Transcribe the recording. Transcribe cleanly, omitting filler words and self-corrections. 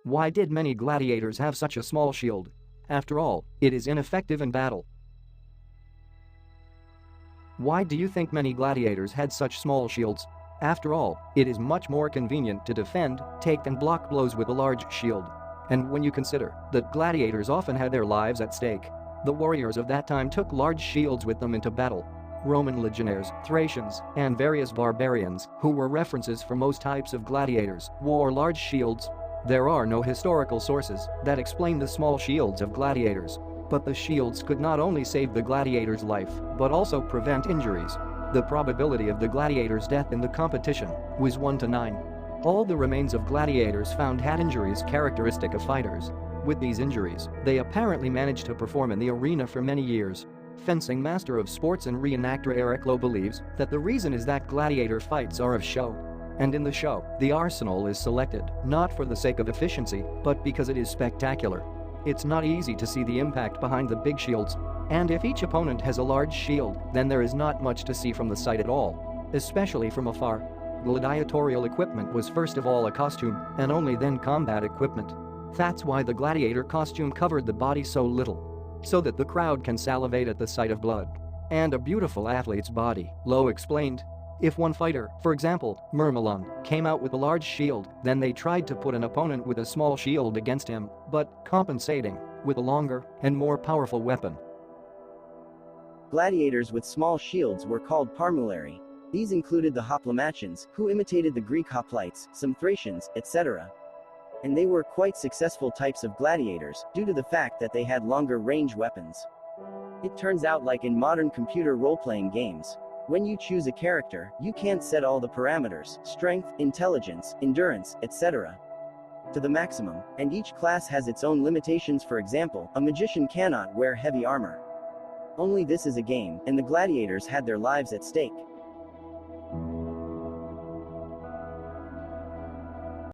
Why did many gladiators have such a small shield? After all, it is ineffective in battle. Why do you think many gladiators had such small shields? After all, it is much more convenient to defend, take and block blows with a large shield. And when you consider that gladiators often had their lives at stake, the warriors of that time took large shields with them into battle. Roman legionnaires, Thracians, and various barbarians, who were references for most types of gladiators, wore large shields. There are no historical sources that explain the small shields of gladiators. But the shields could not only save the gladiator's life, but also prevent injuries. The probability of the gladiator's death in the competition was 1 to 9. All the remains of gladiators found had injuries characteristic of fighters. With these injuries, they apparently managed to perform in the arena for many years. Fencing master of sports and reenactor Eric Lowe believes that the reason is that gladiator fights are of show. And in the show, the arsenal is selected, not for the sake of efficiency, but because it is spectacular. It's not easy to see the impact behind the big shields. And if each opponent has a large shield, then there is not much to see from the sight at all, especially from afar. Gladiatorial equipment was first of all a costume, and only then combat equipment. That's why the gladiator costume covered the body so little, so that the crowd can salivate at the sight of blood. And a beautiful athlete's body, Lowe explained. If one fighter, for example, Myrmilon, came out with a large shield, then they tried to put an opponent with a small shield against him, but compensating with a longer and more powerful weapon. Gladiators with small shields were called parmulari. These included the Hoplomachans, who imitated the Greek hoplites, some Thracians, etc. And they were quite successful types of gladiators, due to the fact that they had longer range weapons. It turns out, like in modern computer role-playing games, when you choose a character, you can't set all the parameters, strength, intelligence, endurance, etc. to the maximum, and each class has its own limitations. For example, a magician cannot wear heavy armor. Only this is a game, and the gladiators had their lives at stake.